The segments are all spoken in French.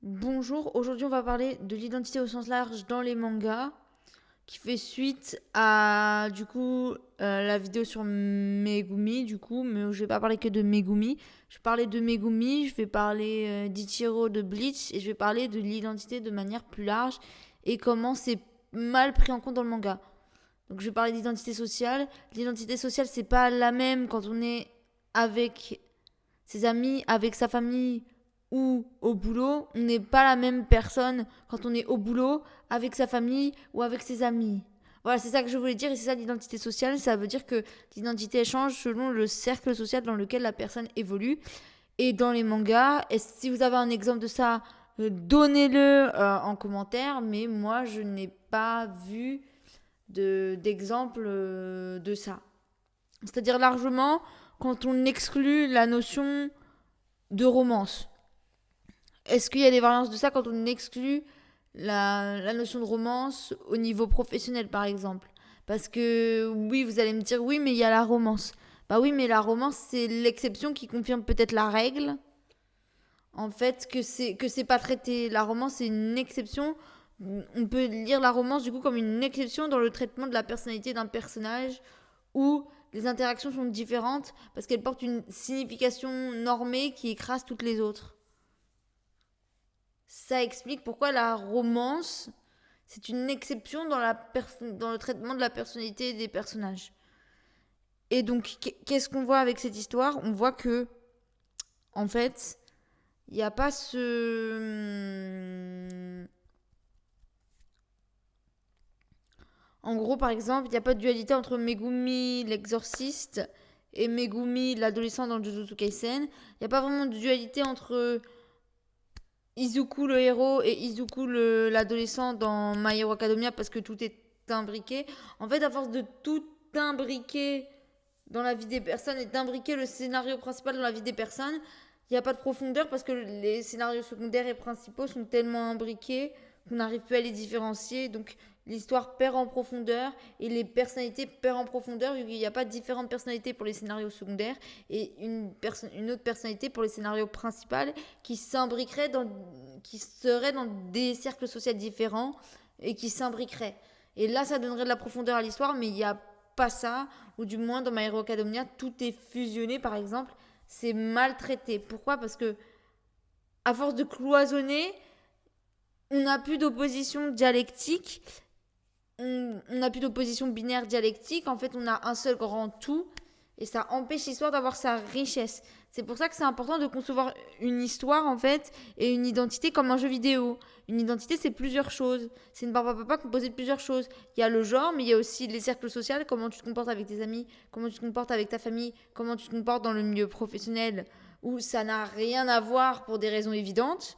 Bonjour, aujourd'hui on va parler de l'identité au sens large dans les mangas, qui fait suite à la vidéo sur Megumi mais je vais pas parler que de Megumi. Je vais parler de Megumi, je vais parler d'Ichiro de Bleach et je vais parler de l'identité de manière plus large et comment c'est mal pris en compte dans le manga. Donc je vais parler d'identité sociale. L'identité sociale c'est pas la même quand on est avec ses amis, avec sa famille ou au boulot. On n'est pas la même personne quand on est au boulot, avec sa famille ou avec ses amis. Voilà, c'est ça que je voulais dire et c'est ça l'identité sociale. Ça veut dire que l'identité change selon le cercle social dans lequel la personne évolue. Et dans les mangas, et si vous avez un exemple de ça, donnez-le en commentaire. Mais moi, je n'ai pas vu d'exemple de ça. C'est-à-dire largement quand on exclut la notion de romance. Est-ce qu'il y a des variances de ça quand on exclut la notion de romance au niveau professionnel, par exemple? Parce que oui, vous allez me dire, oui, mais il y a la romance. Bah oui, mais la romance, c'est l'exception qui confirme peut-être la règle. En fait, que c'est pas traité. La romance, c'est une exception. On peut lire la romance, du coup, comme une exception dans le traitement de la personnalité d'un personnage où les interactions sont différentes parce qu'elles portent une signification normée qui écrase toutes les autres. Ça explique pourquoi la romance, c'est une exception dans le traitement de la personnalité des personnages. Et donc, qu'est-ce qu'on voit avec cette histoire? On voit que, en fait, il n'y a pas ce... En gros, par exemple, il n'y a pas de dualité entre Megumi, l'exorciste, et Megumi, l'adolescent dans Jujutsu Kaisen. Il n'y a pas vraiment de dualité entre Izuku le héros et Izuku l'adolescent dans My Hero Academia parce que tout est imbriqué. En fait, à force de tout imbriquer dans la vie des personnes et d'imbriquer le scénario principal dans la vie des personnes, il n'y a pas de profondeur parce que les scénarios secondaires et principaux sont tellement imbriqués qu'on n'arrive plus à les différencier. Donc l'histoire perd en profondeur et les personnalités perdent en profondeur vu qu'il n'y a pas différentes personnalités pour les scénarios secondaires et une autre personnalité pour les scénarios principaux qui s'imbriquerait qui serait dans des cercles sociaux différents et qui s'imbriquerait. Et là, ça donnerait de la profondeur à l'histoire, mais il n'y a pas ça, ou du moins dans My Hero Academia, tout est fusionné, par exemple, c'est mal traité. Pourquoi? Parce que à force de cloisonner, on n'a plus d'opposition dialectique, on n'a plus d'opposition binaire dialectique, en fait on a un seul grand tout, et ça empêche l'histoire d'avoir sa richesse. C'est pour ça que c'est important de concevoir une histoire en fait et une identité comme un jeu vidéo. Une identité c'est plusieurs choses. C'est une barbe à papa composée de plusieurs choses. Il y a le genre, mais il y a aussi les cercles sociaux, comment tu te comportes avec tes amis, comment tu te comportes avec ta famille, comment tu te comportes dans le milieu professionnel, où ça n'a rien à voir pour des raisons évidentes.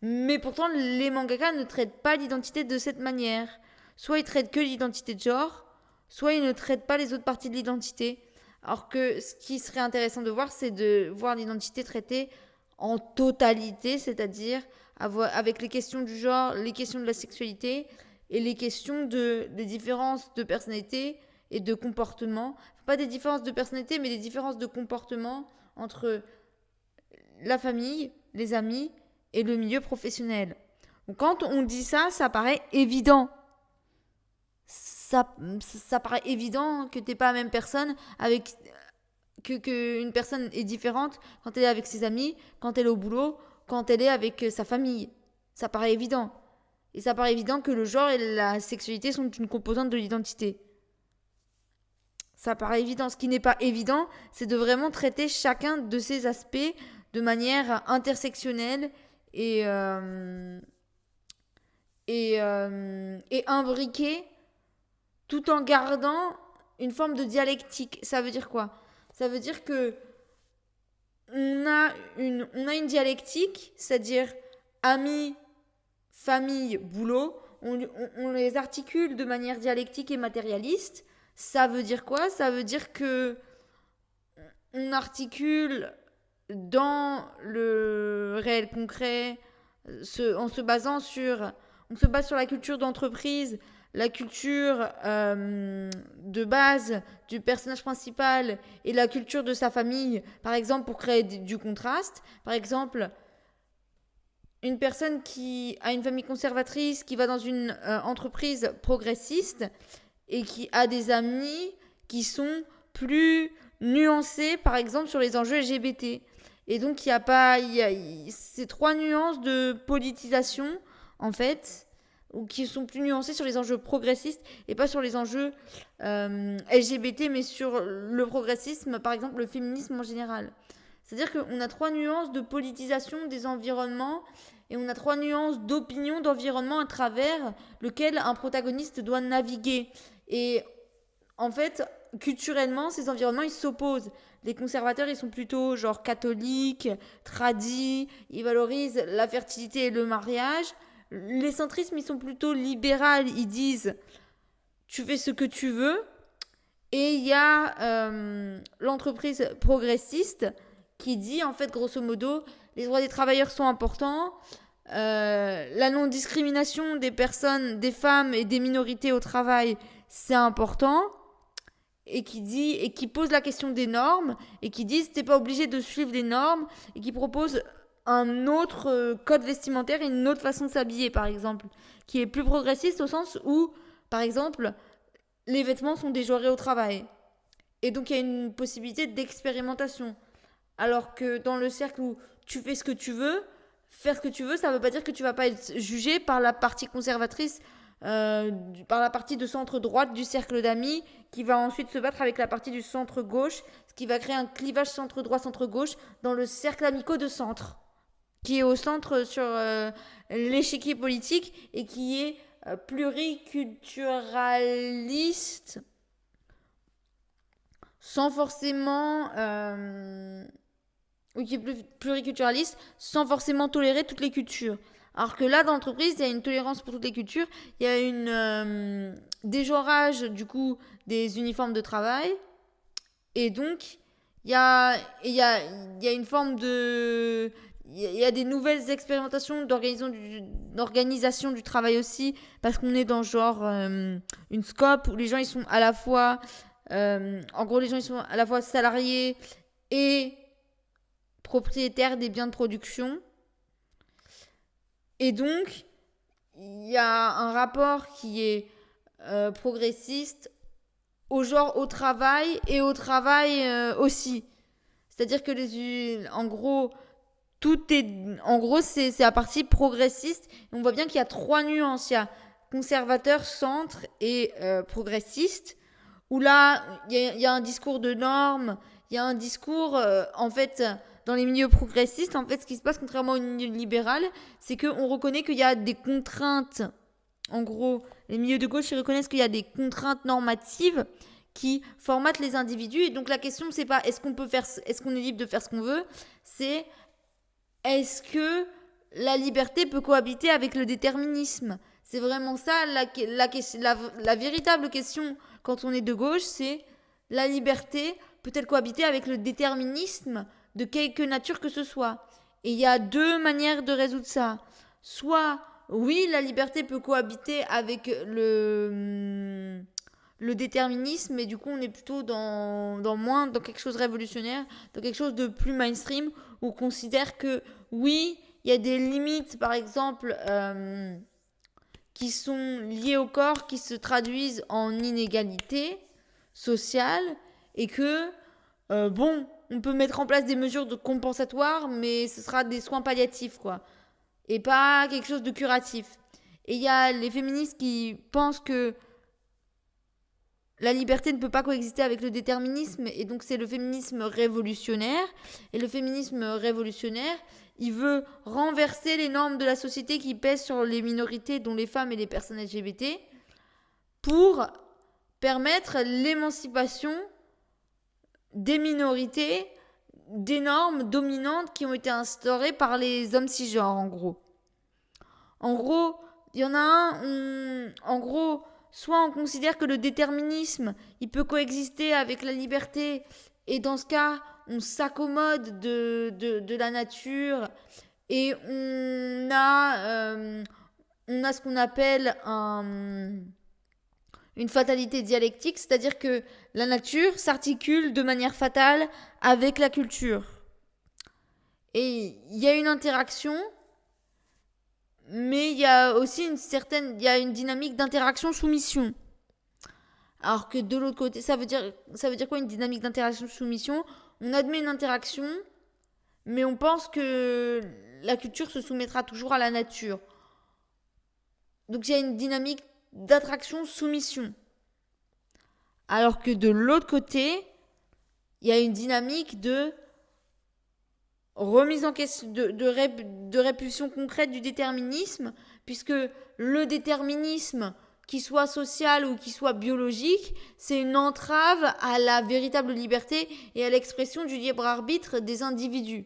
Mais pourtant les mangaka ne traitent pas l'identité de cette manière. Soit ils traitent que l'identité de genre, soit ils ne traitent pas les autres parties de l'identité. Alors que ce qui serait intéressant de voir, c'est de voir l'identité traitée en totalité, c'est-à-dire avec les questions du genre, les questions de la sexualité et les questions des différences de personnalité et de comportement. Pas des différences de personnalité, mais des différences de comportement entre la famille, les amis et le milieu professionnel. Donc quand on dit ça, ça paraît évident. Ça paraît évident que t'es pas la même personne avec que une personne est différente quand elle est avec ses amis, quand elle est au boulot, quand elle est avec sa famille. Ça paraît évident. Et ça paraît évident que le genre et la sexualité sont une composante de l'identité. Ça paraît évident. Ce qui n'est pas évident, c'est de vraiment traiter chacun de ces aspects de manière intersectionnelle et, euh, et imbriquée tout en gardant une forme de dialectique. Ça veut dire quoi? Ça veut dire que on a une dialectique, c'est-à-dire amis, famille, boulot. On les articule de manière dialectique et matérialiste. Ça veut dire quoi? Ça veut dire que on articule dans le réel concret en se basant sur on se base sur la culture d'entreprise, la culture de base du personnage principal et la culture de sa famille, par exemple pour créer du contraste. Par exemple, une personne qui a une famille conservatrice, qui va dans une entreprise progressiste et qui a des amis qui sont plus nuancés, par exemple, sur les enjeux LGBT. Et donc, il y a pas. Ces trois nuances de politisation, en fait, ou qui sont plus nuancées sur les enjeux progressistes et pas sur les enjeux LGBT, mais sur le progressisme, par exemple, le féminisme en général. C'est-à-dire qu'on a trois nuances de politisation des environnements et on a trois nuances d'opinion d'environnement à travers lequel un protagoniste doit naviguer. Et en fait, culturellement, ces environnements, ils s'opposent. Les conservateurs, ils sont plutôt genre catholiques, tradis, ils valorisent la fertilité et le mariage. Les centrismes, ils sont plutôt libéraux, ils disent tu fais ce que tu veux. Et il y a l'entreprise progressiste qui dit en fait grosso modo les droits des travailleurs sont importants, la non-discrimination des personnes, des femmes et des minorités au travail, c'est important, et qui pose la question des normes et qui disent t'es pas obligé de suivre les normes et qui propose un autre code vestimentaire et une autre façon de s'habiller par exemple qui est plus progressiste au sens où par exemple les vêtements sont dégenrés au travail et donc il y a une possibilité d'expérimentation alors que dans le cercle où tu fais ce que tu veux faire ce que tu veux ça veut pas dire que tu vas pas être jugé par la partie conservatrice par la partie de centre droite du cercle d'amis qui va ensuite se battre avec la partie du centre gauche, ce qui va créer un clivage centre droit centre gauche dans le cercle amicaux de centre qui est au centre sur l'échiquier politique et qui est pluriculturaliste sans forcément ou qui est pluriculturaliste sans forcément tolérer toutes les cultures. Alors que là, dans l'entreprise, il y a une tolérance pour toutes les cultures, il y a une dégenrage du coup des uniformes de travail, et donc il y a une forme de... Il y a des nouvelles expérimentations d'organisation du travail aussi, parce qu'on est dans genre une scope où les gens ils sont à la fois... en gros, les gens ils sont à la fois salariés et propriétaires des biens de production. Et donc, il y a un rapport qui est progressiste au genre au travail et au travail aussi. C'est-à-dire que en gros, c'est la partie progressiste. Et on voit bien qu'il y a trois nuances. Il y a conservateur, centre et progressiste. Où là, il y a un discours de normes, il y a un discours, en fait, dans les milieux progressistes, en fait, ce qui se passe, contrairement aux milieux libérales, c'est qu'on reconnaît qu'il y a des contraintes. En gros, les milieux de gauche, ils reconnaissent qu'il y a des contraintes normatives qui formatent les individus. Et donc, la question, c'est pas est-ce qu'on est libre de faire ce qu'on veut, c'est est-ce que la liberté peut cohabiter avec le déterminisme ? C'est vraiment ça la véritable question quand on est de gauche, c'est la liberté peut-elle cohabiter avec le déterminisme de quelque nature que ce soit. Et il y a deux manières de résoudre ça. Soit, oui, la liberté peut cohabiter avec le déterminisme, mais du coup, on est plutôt dans quelque chose de révolutionnaire, dans quelque chose de plus mainstream, où on considère que, oui, il y a des limites, par exemple, qui sont liées au corps, qui se traduisent en inégalité sociale, et que, on peut mettre en place des mesures compensatoires, mais ce sera des soins palliatifs, quoi. Et pas quelque chose de curatif. Et il y a les féministes qui pensent que la liberté ne peut pas coexister avec le déterminisme, et donc c'est le féminisme révolutionnaire. Et le féminisme révolutionnaire, il veut renverser les normes de la société qui pèsent sur les minorités, dont les femmes et les personnes LGBT, pour permettre l'émancipation des minorités, des normes dominantes qui ont été instaurées par les hommes cisgenres, en gros. En gros, il y en a en gros, soit on considère que le déterminisme, il peut coexister avec la liberté, et dans ce cas, on s'accommode de la nature, et on a ce qu'on appelle une fatalité dialectique, c'est-à-dire que la nature s'articule de manière fatale avec la culture. Et il y a une interaction, mais il y a aussi il y a une dynamique d'interaction-soumission. Alors que de l'autre côté, ça veut dire quoi une dynamique d'interaction-soumission? On admet une interaction, mais on pense que la culture se soumettra toujours à la nature. Donc il y a une dynamique d'attraction-soumission. Alors que de l'autre côté, il y a une dynamique de remise en question, de répulsion concrète du déterminisme, puisque le déterminisme, qu'il soit social ou qu'il soit biologique, c'est une entrave à la véritable liberté et à l'expression du libre arbitre des individus.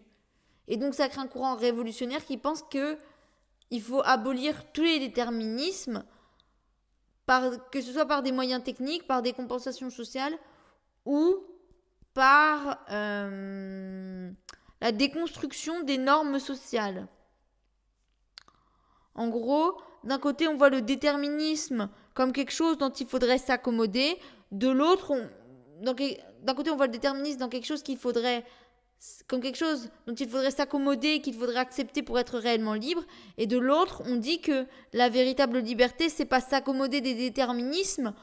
Et donc ça crée un courant révolutionnaire qui pense qu'il faut abolir tous les déterminismes, que ce soit par des moyens techniques, par des compensations sociales ou par la déconstruction des normes sociales. En gros, d'un côté, on voit le déterminisme comme quelque chose dont il faudrait s'accommoder. De l'autre, d'un côté, on voit le déterminisme dans quelque chose comme quelque chose dont il faudrait s'accommoder, qu'il faudrait accepter pour être réellement libre. Et de l'autre, on dit que la véritable liberté, c'est pas s'accommoder des déterminismes.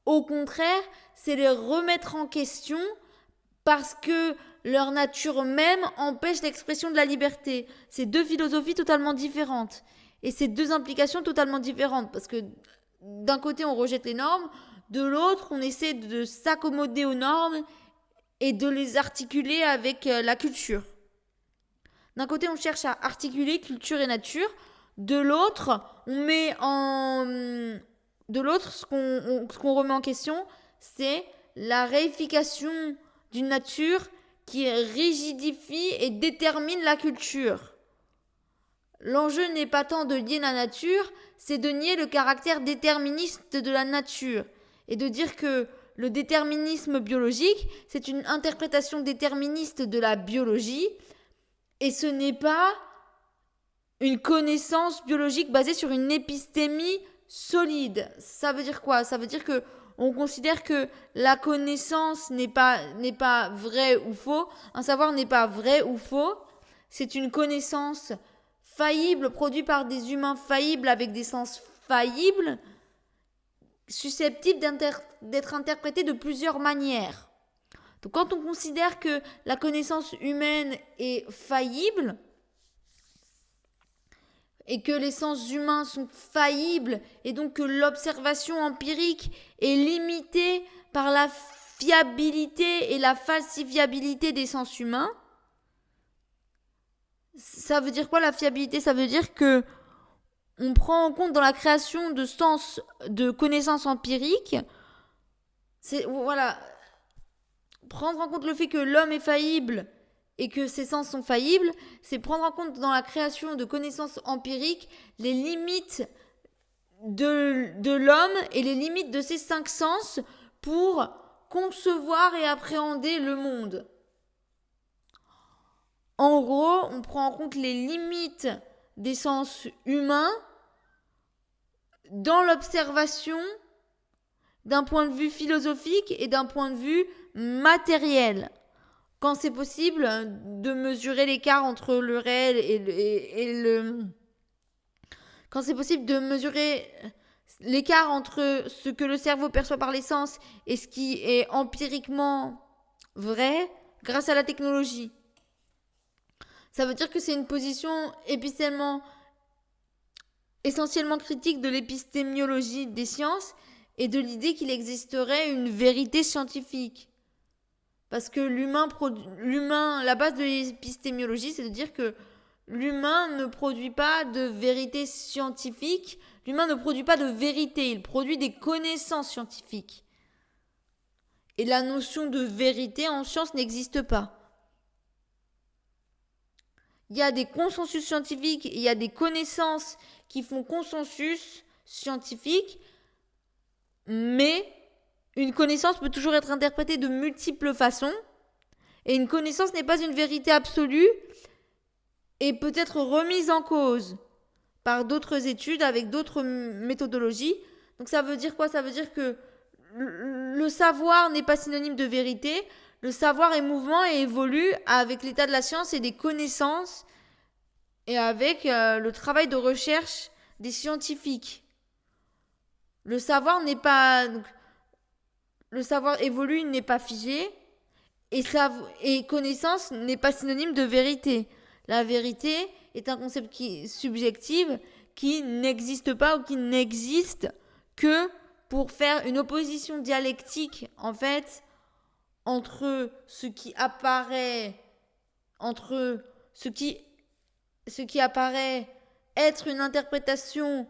Au contraire, c'est les remettre en question parce que leur nature même empêche l'expression de la liberté. C'est deux philosophies totalement différentes. Et c'est deux implications totalement différentes. Parce que d'un côté, on rejette les normes. De l'autre, on essaie de s'accommoder aux normes et de les articuler avec la culture. D'un côté, on cherche à articuler culture et nature. De l'autre, ce qu'on remet en question, c'est la réification d'une nature qui rigidifie et détermine la culture. L'enjeu n'est pas tant de nier la nature, c'est de nier le caractère déterministe de la nature et de dire que le déterminisme biologique, c'est une interprétation déterministe de la biologie et ce n'est pas une connaissance biologique basée sur une épistémie solide. Ça veut dire quoi? Ça veut dire que on considère que la connaissance n'est pas vrai ou faux, un savoir n'est pas vrai ou faux, c'est une connaissance faillible, produite par des humains faillibles avec des sens faillibles, susceptible d'être interprété de plusieurs manières. Donc quand on considère que la connaissance humaine est faillible et que les sens humains sont faillibles et donc que l'observation empirique est limitée par la fiabilité et la falsifiabilité des sens humains, ça veut dire quoi la fiabilité? Ça veut dire que on prend en compte dans la création de sens, de connaissances empiriques, prendre en compte le fait que l'homme est faillible et que ses sens sont faillibles, c'est prendre en compte dans la création de connaissances empiriques les limites de l'homme et les limites de ses 5 sens pour concevoir et appréhender le monde. En gros, on prend en compte les limites des sens humains dans l'observation d'un point de vue philosophique et d'un point de vue matériel. Quand c'est possible de mesurer l'écart entre le réel et le... Quand c'est possible de mesurer l'écart entre ce que le cerveau perçoit par les sens et ce qui est empiriquement vrai grâce à la technologie. Ça veut dire que c'est une position essentiellement critique de l'épistémiologie des sciences et de l'idée qu'il existerait une vérité scientifique. Parce que la base de l'épistémiologie, c'est de dire que l'humain ne produit pas de vérité scientifique, l'humain ne produit pas de vérité, il produit des connaissances scientifiques. Et la notion de vérité en science n'existe pas. Il y a des consensus scientifiques, il y a des connaissances qui font consensus scientifique, mais une connaissance peut toujours être interprétée de multiples façons, et une connaissance n'est pas une vérité absolue, et peut être remise en cause par d'autres études avec d'autres méthodologies. Donc ça veut dire quoi? Ça veut dire que le savoir n'est pas synonyme de vérité. Le savoir est mouvement et évolue avec l'état de la science et des connaissances et avec le travail de recherche des scientifiques. Le savoir n'est pas... Donc, le savoir évolue, n'est pas figé. Et connaissance n'est pas synonyme de vérité. La vérité est un concept subjectif qui n'existe pas ou qui n'existe que pour faire une opposition dialectique, en fait, entre ce qui apparaît être une interprétation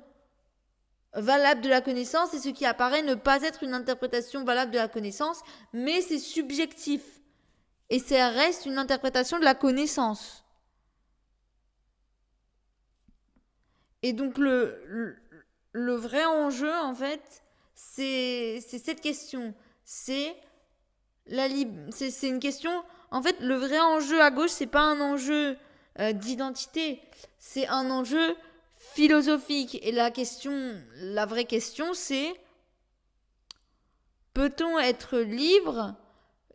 valable de la connaissance et ce qui apparaît ne pas être une interprétation valable de la connaissance, mais c'est subjectif. Et ça reste une interprétation de la connaissance. Et donc le vrai enjeu, en fait, c'est cette question. C'est une question... En fait, le vrai enjeu à gauche, c'est pas un enjeu d'identité. C'est un enjeu philosophique. Et la vraie question, c'est... Peut-on être libre ?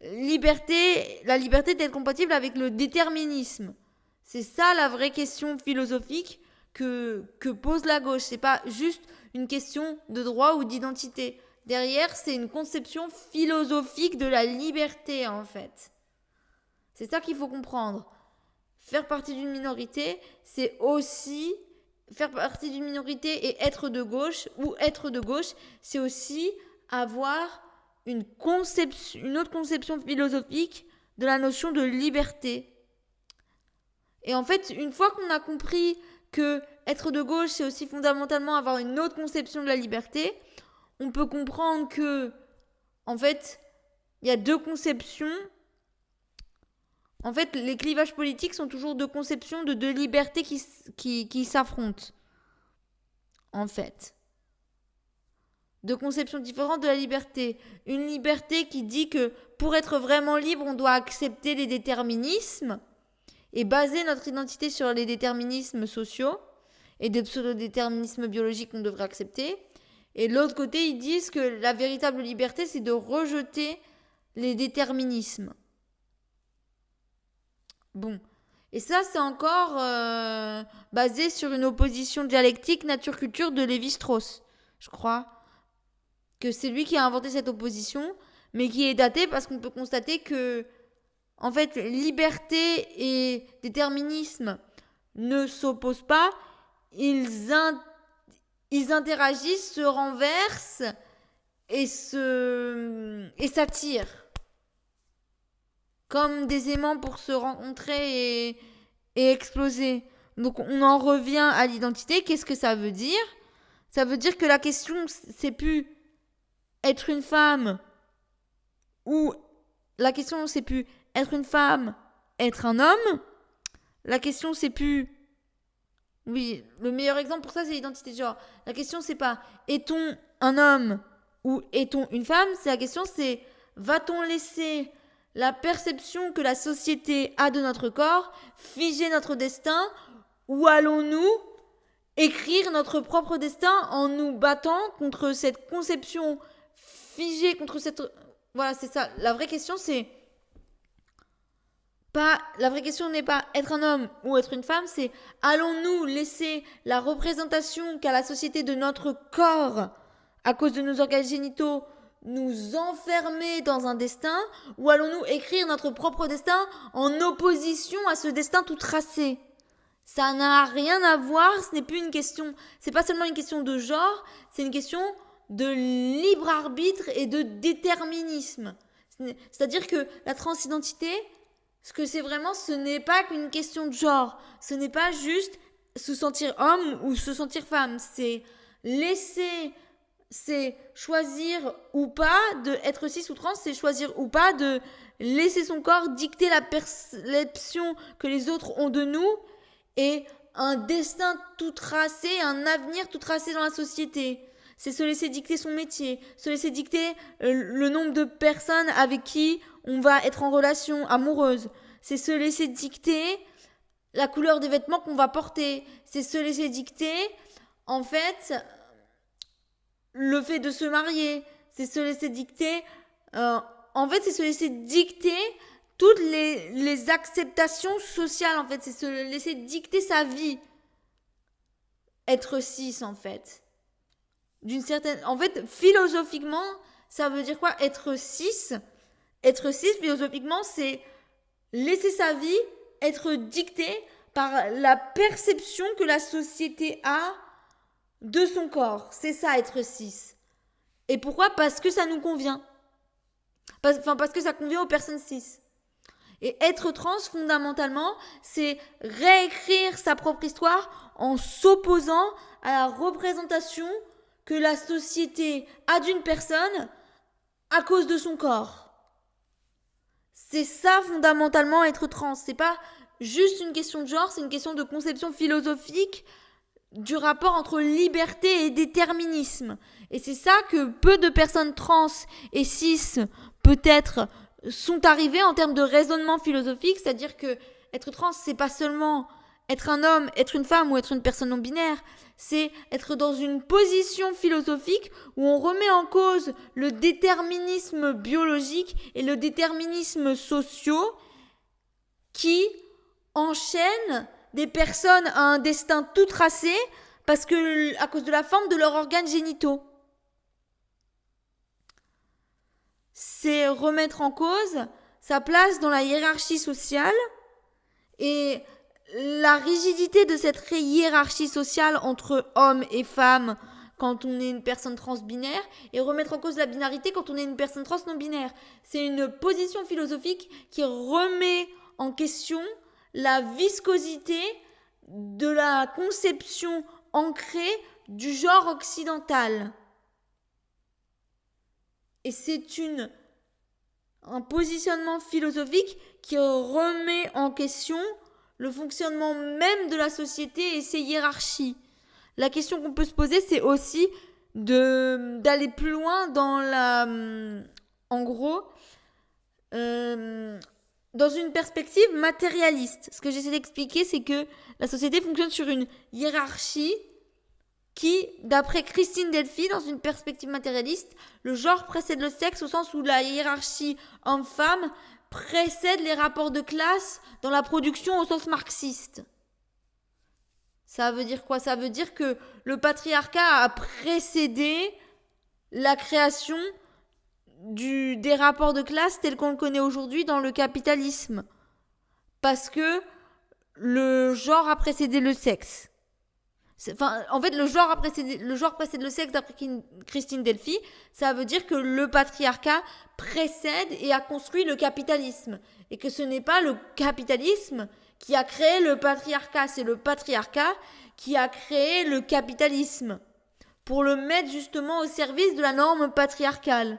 La liberté d'être compatible avec le déterminisme. C'est ça la vraie question philosophique que pose la gauche. C'est pas juste une question de droit ou d'identité. Derrière, c'est une conception philosophique de la liberté, en fait. C'est ça qu'il faut comprendre. Faire partie d'une minorité, c'est aussi... Faire partie d'une minorité et être de gauche, c'est aussi avoir une autre conception philosophique de la notion de liberté. Et en fait, une fois qu'on a compris que être de gauche, c'est aussi fondamentalement avoir une autre conception de la liberté, on peut comprendre que, en fait, il y a deux conceptions. En fait, les clivages politiques sont toujours deux conceptions de deux libertés qui s'affrontent. En fait. Deux conceptions différentes de la liberté. Une liberté qui dit que pour être vraiment libre, on doit accepter les déterminismes et baser notre identité sur les déterminismes sociaux et des pseudo-déterminismes biologiques qu'on devrait accepter. Et de l'autre côté, ils disent que la véritable liberté, c'est de rejeter les déterminismes. Bon. Et ça, c'est encore basé sur une opposition dialectique nature-culture de Lévi-Strauss, je crois. Que c'est lui qui a inventé cette opposition, mais qui est datée parce qu'on peut constater que, en fait, liberté et déterminisme ne s'opposent pas, ils interagissent, se renversent et s'attirent. Comme des aimants pour se rencontrer et exploser. Donc on en revient à l'identité. Qu'est-ce que ça veut dire ? Ça veut dire que la question, c'est plus être une femme ou la question, c'est plus être une femme, être un homme. La question, c'est plus... Oui, le meilleur exemple pour ça, c'est l'identité de genre. La question, c'est pas est-on un homme ou est-on une femme ? C'est la question, c'est va-t-on laisser la perception que la société a de notre corps figer notre destin ou allons-nous écrire notre propre destin en nous battant contre cette conception figée, contre cette... Voilà, c'est ça. La vraie question, c'est pas... La vraie question n'est pas être un homme ou être une femme, c'est allons-nous laisser la représentation qu'a la société de notre corps à cause de nos organes génitaux nous enfermer dans un destin ou allons-nous écrire notre propre destin en opposition à ce destin tout tracé ? Ça n'a rien à voir, ce n'est plus une question, c'est pas seulement une question de genre, c'est une question de libre arbitre et de déterminisme. C'est-à-dire que la transidentité, ce que c'est vraiment, ce n'est pas qu'une question de genre, ce n'est pas juste se sentir homme ou se sentir femme, c'est choisir ou pas de être cis ou trans, c'est choisir ou pas de laisser son corps dicter la perception que les autres ont de nous et un destin tout tracé, un avenir tout tracé dans la société. C'est se laisser dicter son métier, se laisser dicter le nombre de personnes avec qui on va être en relation amoureuse. C'est se laisser dicter la couleur des vêtements qu'on va porter. C'est se laisser dicter, en fait, le fait de se marier. C'est se laisser dicter... c'est se laisser dicter toutes les acceptations sociales, en fait. C'est se laisser dicter sa vie. être cis en fait. En fait, philosophiquement, ça veut dire quoi être cis? Être cis, philosophiquement, c'est laisser sa vie être dictée par la perception que la société a de son corps. C'est ça, être cis. Et pourquoi? Parce que ça nous convient. Parce que ça convient aux personnes cis. Et être trans, fondamentalement, c'est réécrire sa propre histoire en s'opposant à la représentation que la société a d'une personne à cause de son corps. C'est ça, fondamentalement, être trans. C'est pas juste une question de genre, c'est une question de conception philosophique du rapport entre liberté et déterminisme. Et c'est ça que peu de personnes trans et cis, peut-être, sont arrivées en termes de raisonnement philosophique. C'est-à-dire que être trans, c'est pas seulement être un homme, être une femme ou être une personne non binaire. C'est être dans une position philosophique où on remet en cause le déterminisme biologique et le déterminisme social qui enchaînent des personnes à un destin tout tracé à cause de la forme de leurs organes génitaux. C'est remettre en cause sa place dans la hiérarchie sociale et la rigidité de cette hiérarchie sociale entre hommes et femmes quand on est une personne transbinaire et remettre en cause la binarité quand on est une personne trans non binaire. C'est une position philosophique qui remet en question la viscosité de la conception ancrée du genre occidental. Et c'est un positionnement philosophique qui remet en question le fonctionnement même de la société et ses hiérarchies. La question qu'on peut se poser, c'est aussi d'aller plus loin dans en gros, dans une perspective matérialiste. Ce que j'essaie d'expliquer, c'est que la société fonctionne sur une hiérarchie qui, d'après Christine Delphi, dans une perspective matérialiste, le genre précède le sexe au sens où la hiérarchie homme-femme précède les rapports de classe dans la production au sens marxiste. Ça veut dire quoi? Ça veut dire que le patriarcat a précédé la création des rapports de classe tels qu'on le connaît aujourd'hui dans le capitalisme. Parce que le genre a précédé le sexe. En fait, le genre précède le sexe d'après Christine Delphi. Ça veut dire que le patriarcat précède et a construit le capitalisme. Et que ce n'est pas le capitalisme qui a créé le patriarcat. C'est le patriarcat qui a créé le capitalisme. Pour le mettre justement au service de la norme patriarcale.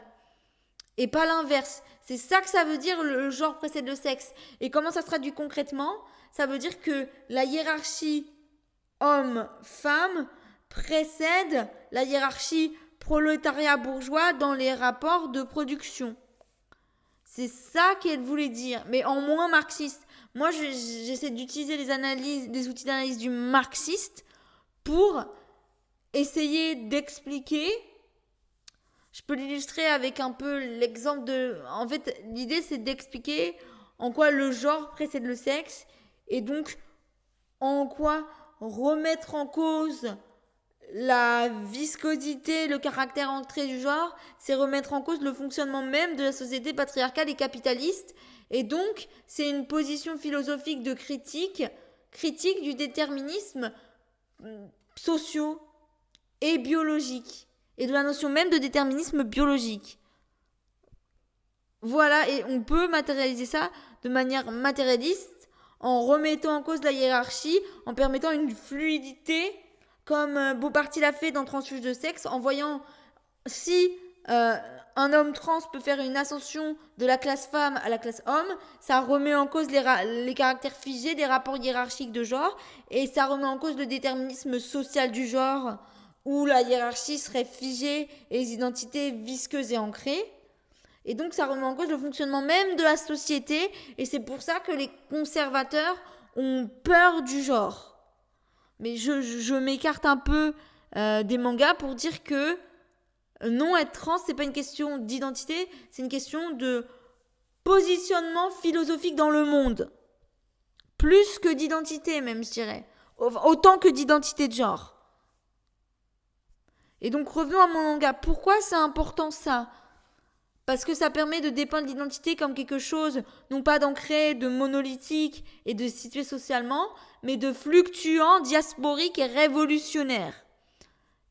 Et pas l'inverse. C'est ça que ça veut dire le genre précède le sexe. Et comment ça se traduit concrètement? Ça veut dire que la hiérarchie homme-femme précède la hiérarchie prolétariat-bourgeois dans les rapports de production. C'est ça qu'elle voulait dire, mais en moins marxiste. Moi, j'essaie d'utiliser les outils d'analyse du marxiste pour essayer d'expliquer. Je peux l'illustrer avec un peu l'exemple de... En fait, l'idée, c'est d'expliquer en quoi le genre précède le sexe et donc en quoi remettre en cause la viscosité, le caractère ancré du genre, c'est remettre en cause le fonctionnement même de la société patriarcale et capitaliste. Et donc, c'est une position philosophique de critique du déterminisme socio et biologique, et de la notion même de déterminisme biologique. Voilà, et on peut matérialiser ça de manière matérialiste, en remettant en cause la hiérarchie, en permettant une fluidité, comme Beauparty l'a fait dans Transfuge de sexe, en voyant si un homme trans peut faire une ascension de la classe femme à la classe homme, ça remet en cause les caractères figés des rapports hiérarchiques de genre, et ça remet en cause le déterminisme social du genre, où la hiérarchie serait figée et les identités visqueuses et ancrées. Et donc ça remet en cause le fonctionnement même de la société, et c'est pour ça que les conservateurs ont peur du genre. Mais je m'écarte un peu des mangas pour dire que non, être trans, c'est pas une question d'identité, c'est une question de positionnement philosophique dans le monde. Plus que d'identité même, je dirais. Autant que d'identité de genre. Et donc revenons à mon manga. Pourquoi c'est important ça ? Parce que ça permet de dépeindre l'identité comme quelque chose, non pas d'ancré, de monolithique et de situé socialement, mais de fluctuant, diasporique et révolutionnaire.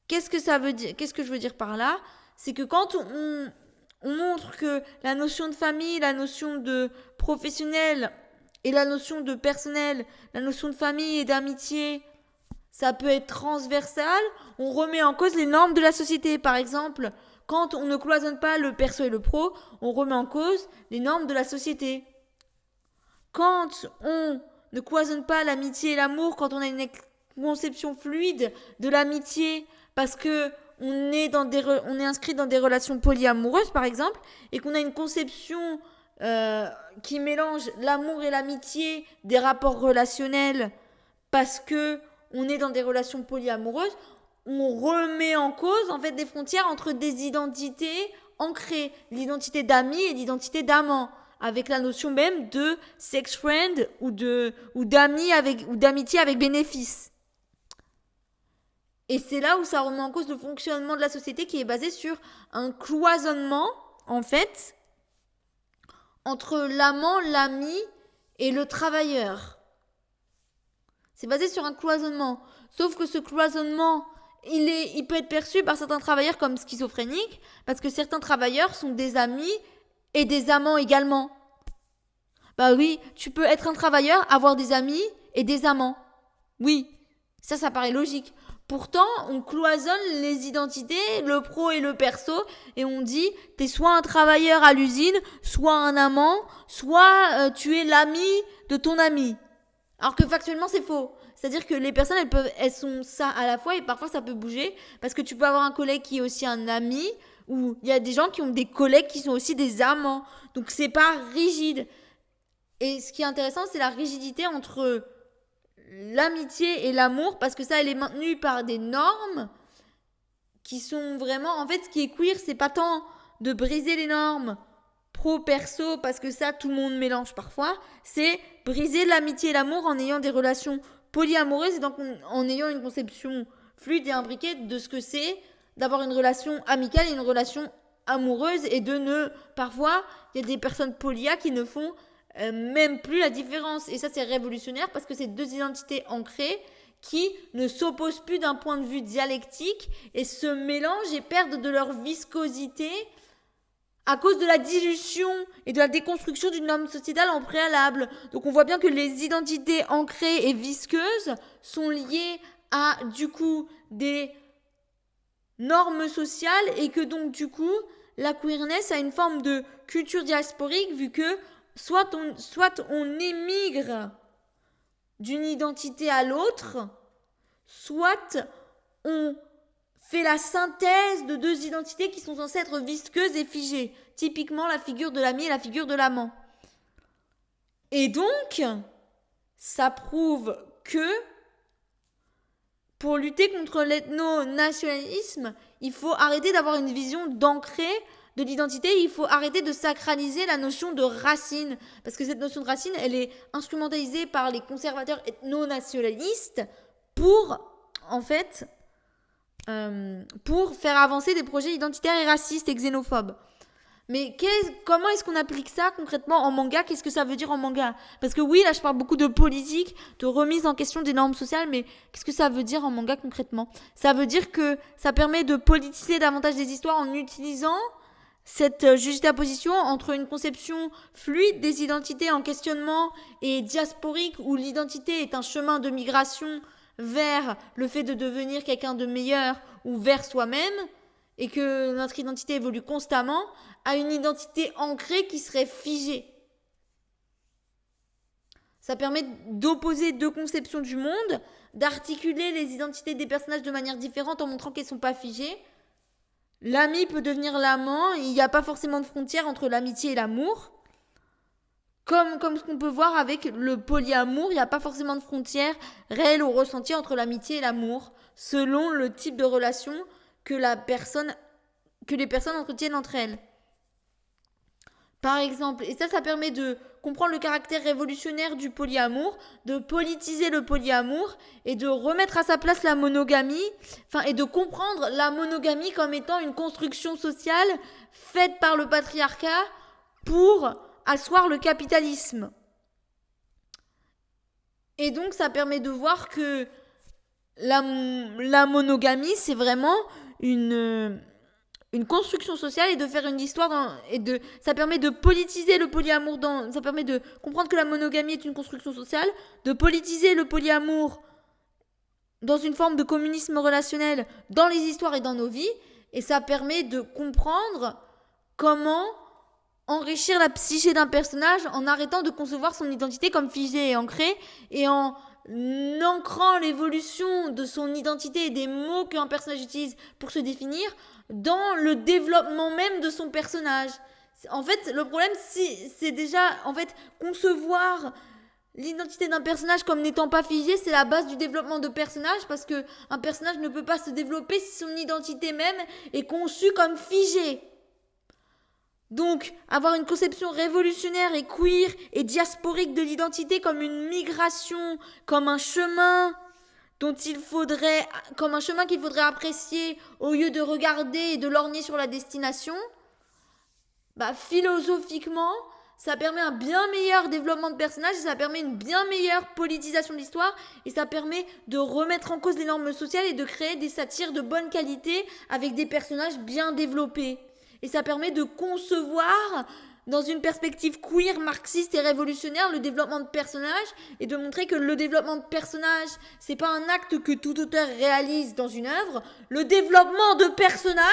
Qu'est-ce que ça veut dire ? Qu'est-ce que je veux dire par là ? C'est que quand on montre que la notion de famille, la notion de professionnel et la notion de personnel, la notion de famille et d'amitié, ça peut être transversal, on remet en cause les normes de la société. Par exemple, quand on ne cloisonne pas le perso et le pro, on remet en cause les normes de la société. Quand on ne cloisonne pas l'amitié et l'amour, quand on a une conception fluide de l'amitié, parce que on est inscrit dans des relations polyamoureuses, par exemple, et qu'on a une conception qui mélange l'amour et l'amitié, des rapports relationnels, parce que on est dans des relations polyamoureuses, on remet en cause en fait des frontières entre des identités ancrées, l'identité d'ami et l'identité d'amant, avec la notion même de sex friend ou d'amitié avec bénéfice. Et c'est là où ça remet en cause le fonctionnement de la société qui est basé sur un cloisonnement, en fait, entre l'amant, l'ami et le travailleur. C'est basé sur un cloisonnement. Sauf que ce cloisonnement, il peut être perçu par certains travailleurs comme schizophrénique, parce que certains travailleurs sont des amis et des amants également. Bah oui, tu peux être un travailleur, avoir des amis et des amants. Oui, ça paraît logique. Pourtant, on cloisonne les identités, le pro et le perso, et on dit, t'es soit un travailleur à l'usine, soit un amant, soit tu es l'ami de ton ami. Alors que factuellement, c'est faux. C'est-à-dire que les personnes, elles sont ça à la fois, et parfois ça peut bouger, parce que tu peux avoir un collègue qui est aussi un ami, ou il y a des gens qui ont des collègues qui sont aussi des amants. Donc c'est pas rigide. Et ce qui est intéressant, c'est la rigidité entre l'amitié et l'amour, parce que ça, elle est maintenue par des normes qui sont vraiment... En fait, ce qui est queer, c'est pas tant de briser les normes pro-perso, parce que ça, tout le monde mélange parfois, c'est briser l'amitié et l'amour en ayant des relations polyamoureuses et donc en ayant une conception fluide et imbriquée de ce que c'est d'avoir une relation amicale et une relation amoureuse, et de ne... Parfois, il y a des personnes polyas qui ne font même plus la différence. Et ça, c'est révolutionnaire parce que c'est deux identités ancrées qui ne s'opposent plus d'un point de vue dialectique et se mélangent et perdent de leur viscosité à cause de la dilution et de la déconstruction d'une norme sociétale en préalable. Donc on voit bien que les identités ancrées et visqueuses sont liées à, du coup, des normes sociales, et que donc, du coup, la queerness a une forme de culture diasporique, vu que soit on émigre d'une identité à l'autre, soit on fait la synthèse de deux identités qui sont censées être visqueuses et figées. Typiquement la figure de l'ami et la figure de l'amant. Et donc, ça prouve que pour lutter contre l'ethno-nationalisme, il faut arrêter d'avoir une vision d'ancrée de l'identité, il faut arrêter de sacraliser la notion de racine, parce que cette notion de racine, elle est instrumentalisée par les conservateurs ethno-nationalistes pour, en fait, pour faire avancer des projets identitaires et racistes et xénophobes. Mais comment est-ce qu'on applique ça concrètement en manga ? Qu'est-ce que ça veut dire en manga ? Parce que oui, là je parle beaucoup de politique, de remise en question des normes sociales, mais qu'est-ce que ça veut dire en manga concrètement ? Ça veut dire que ça permet de politiser davantage des histoires en utilisant cette juxtaposition entre une conception fluide des identités en questionnement et diasporique, où l'identité est un chemin de migration vers le fait de devenir quelqu'un de meilleur ou vers soi-même, et que notre identité évolue constamment, à une identité ancrée qui serait figée. Ça permet d'opposer deux conceptions du monde, d'articuler les identités des personnages de manière différente en montrant qu'elles ne sont pas figées. L'ami peut devenir l'amant, il n'y a pas forcément de frontière entre l'amitié et l'amour. Comme ce qu'on peut voir avec le polyamour, il n'y a pas forcément de frontière réelle ou ressentie entre l'amitié et l'amour, selon le type de relation que les personnes entretiennent entre elles. Par exemple, et ça permet de comprendre le caractère révolutionnaire du polyamour, de politiser le polyamour et de remettre à sa place la monogamie, et de comprendre la monogamie comme étant une construction sociale faite par le patriarcat pour asseoir le capitalisme. Et donc ça permet de voir que la monogamie, c'est vraiment une construction sociale et de faire une histoire ça permet de politiser le polyamour ça permet de comprendre que la monogamie est une construction sociale, de politiser le polyamour dans une forme de communisme relationnel dans les histoires et dans nos vies, et ça permet de comprendre comment enrichir la psyché d'un personnage en arrêtant de concevoir son identité comme figée et ancrée, et en ancrant l'évolution de son identité et des mots qu'un personnage utilise pour se définir dans le développement même de son personnage. En fait, le problème, c'est déjà concevoir l'identité d'un personnage comme n'étant pas figée, c'est la base du développement de personnage, parce qu'un personnage ne peut pas se développer si son identité même est conçue comme figée. Donc, avoir une conception révolutionnaire et queer et diasporique de l'identité comme une migration, comme un chemin qu'il faudrait apprécier au lieu de regarder et de lorgner sur la destination, philosophiquement, ça permet un bien meilleur développement de personnages, ça permet une bien meilleure politisation de l'histoire, et ça permet de remettre en cause les normes sociales et de créer des satires de bonne qualité avec des personnages bien développés. Et ça permet de concevoir, dans une perspective queer, marxiste et révolutionnaire, le développement de personnages, et de montrer que le développement de personnages, c'est pas un acte que tout auteur réalise dans une œuvre. Le développement de personnages,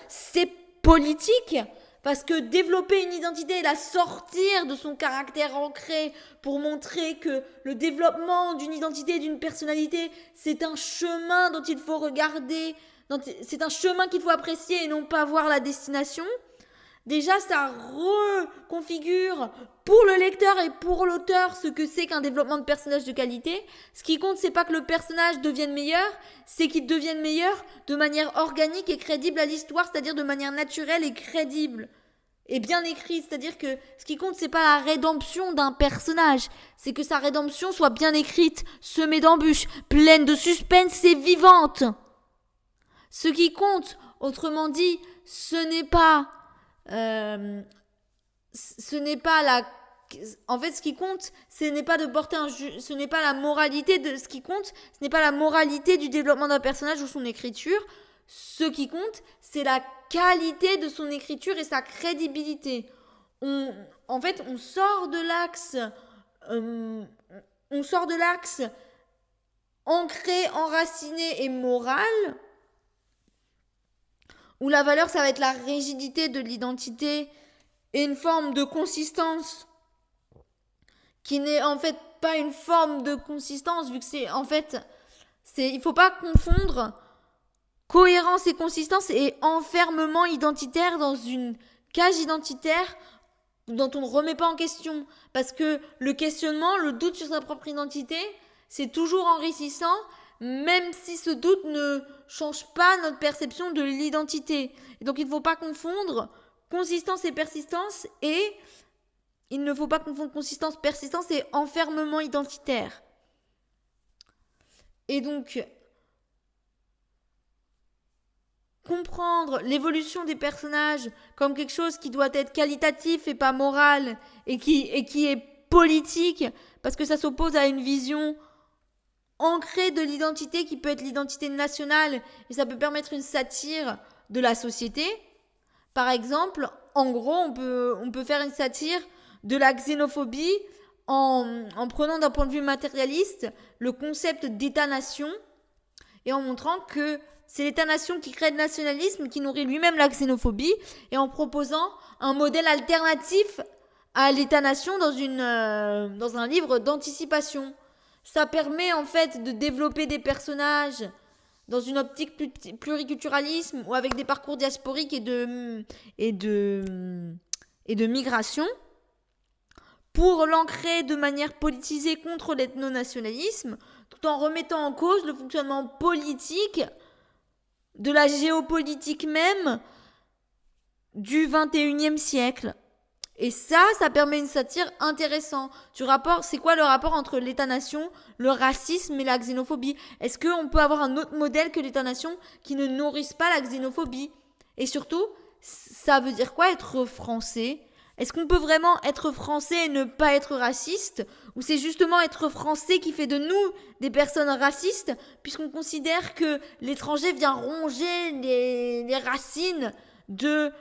c'est politique, parce que développer une identité et la sortir de son caractère ancré pour montrer que le développement d'une identité et d'une personnalité, c'est un chemin dont il faut regarder, c'est un chemin qu'il faut apprécier et non pas voir la destination. Déjà, ça reconfigure pour le lecteur et pour l'auteur ce que c'est qu'un développement de personnage de qualité. Ce qui compte, c'est pas que le personnage devienne meilleur, c'est qu'il devienne meilleur de manière organique et crédible à l'histoire, c'est-à-dire de manière naturelle et crédible. Et bien écrite, c'est-à-dire que ce qui compte, c'est pas la rédemption d'un personnage, c'est que sa rédemption soit bien écrite, semée d'embûches, pleine de suspense et vivante. Ce qui compte, autrement dit, ce n'est pas ce qui compte, ce n'est pas de porter ce n'est pas la moralité de ce qui compte, ce n'est pas la moralité du développement d'un personnage ou son écriture. Ce qui compte, c'est la qualité de son écriture et sa crédibilité. On sort de l'axe ancré, enraciné et moral, où la valeur, ça va être la rigidité de l'identité et une forme de consistance qui n'est en fait pas une forme de consistance, vu que il faut pas confondre cohérence et consistance et enfermement identitaire dans une cage identitaire dont on ne remet pas en question. Parce que le questionnement, le doute sur sa propre identité, c'est toujours enrichissant, même si ce doute ne change pas notre perception de l'identité. Et donc il ne faut pas confondre consistance et persistance, et il ne faut pas confondre consistance, persistance et enfermement identitaire. Et donc, comprendre l'évolution des personnages comme quelque chose qui doit être qualitatif et pas moral, et qui est politique, parce que ça s'oppose à une vision ancrée de l'identité qui peut être l'identité nationale, et ça peut permettre une satire de la société. Par exemple, en gros, on peut faire une satire de la xénophobie en prenant d'un point de vue matérialiste le concept d'État-nation et en montrant que c'est l'État-nation qui crée le nationalisme, qui nourrit lui-même la xénophobie, et en proposant un modèle alternatif à l'État-nation dans un livre d'anticipation. Ça permet en fait de développer des personnages dans une optique pluriculturalisme ou avec des parcours diasporiques et de migration, pour l'ancrer de manière politisée contre l'ethnonationalisme, tout en remettant en cause le fonctionnement politique de la géopolitique même du XXIe siècle. Et ça permet une satire intéressante. C'est quoi le rapport entre l'État-nation, le racisme et la xénophobie? Est-ce qu'on peut avoir un autre modèle que l'État-nation qui ne nourrisse pas la xénophobie? Et surtout, ça veut dire quoi être français? Est-ce qu'on peut vraiment être français et ne pas être raciste? Ou c'est justement être français qui fait de nous des personnes racistes, puisqu'on considère que l'étranger vient ronger les racines de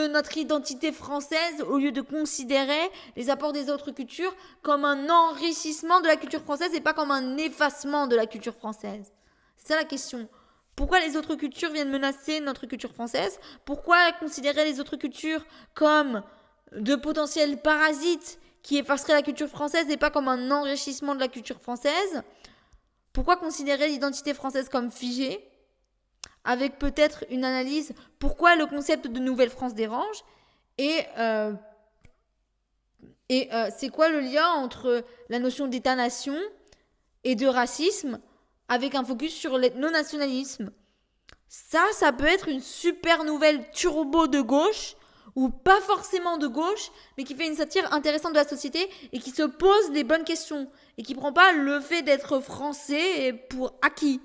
notre identité française, au lieu de considérer les apports des autres cultures comme un enrichissement de la culture française et pas comme un effacement de la culture française? C'est ça la question. Pourquoi les autres cultures viennent menacer notre culture française? Pourquoi considérer les autres cultures comme de potentiels parasites qui effaceraient la culture française et pas comme un enrichissement de la culture française? Pourquoi considérer l'identité française comme figée? Avec peut-être une analyse pourquoi le concept de Nouvelle France dérange et c'est quoi le lien entre la notion d'État-nation et de racisme avec un focus sur l'ethno-nationalisme. Ça peut être une super nouvelle turbo de gauche ou pas forcément de gauche, mais qui fait une satire intéressante de la société et qui se pose les bonnes questions et qui prend pas le fait d'être français pour acquis.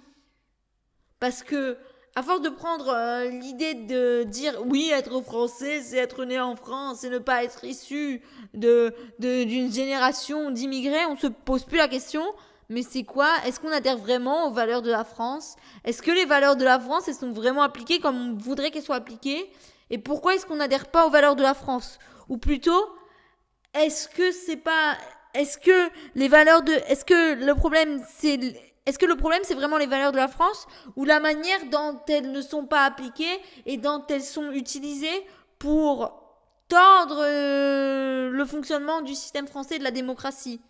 Parce que à force de prendre l'idée de dire oui, être français, c'est être né en France et ne pas être issu d'une génération d'immigrés, on se pose plus la question, mais c'est quoi? Est-ce qu'on adhère vraiment aux valeurs de la France? Est-ce que les valeurs de la France, elles sont vraiment appliquées comme on voudrait qu'elles soient appliquées? Et pourquoi est-ce qu'on n'adhère pas aux valeurs de la France? Ou plutôt, est-ce que le problème c'est vraiment les valeurs de la France ou la manière dont elles ne sont pas appliquées et dont elles sont utilisées pour tordre le fonctionnement du système français et de la démocratie?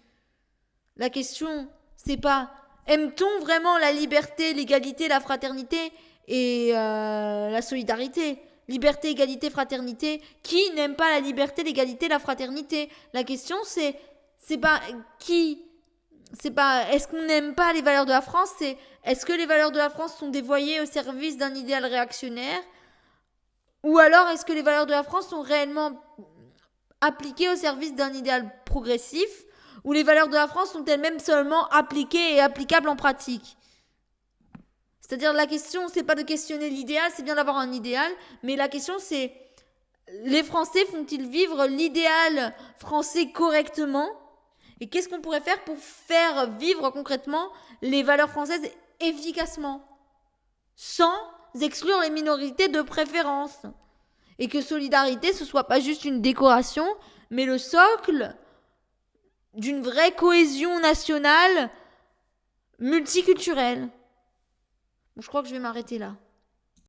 La question, c'est pas aime-t-on vraiment la liberté, l'égalité, la fraternité et la solidarité? Liberté, égalité, fraternité. Qui n'aime pas la liberté, l'égalité, la fraternité? La question, c'est pas qui. C'est pas est-ce qu'on n'aime pas les valeurs de la France, c'est est-ce que les valeurs de la France sont dévoyées au service d'un idéal réactionnaire? Ou alors est-ce que les valeurs de la France sont réellement appliquées au service d'un idéal progressif? Ou les valeurs de la France sont elles-mêmes seulement appliquées et applicables en pratique? C'est-à-dire la question, c'est pas de questionner l'idéal, c'est bien d'avoir un idéal, mais la question c'est les Français font-ils vivre l'idéal français correctement? Et qu'est-ce qu'on pourrait faire pour faire vivre concrètement les valeurs françaises efficacement, sans exclure les minorités de préférence? Et que solidarité, ce soit pas juste une décoration, mais le socle d'une vraie cohésion nationale multiculturelle. Bon, je crois que je vais m'arrêter là.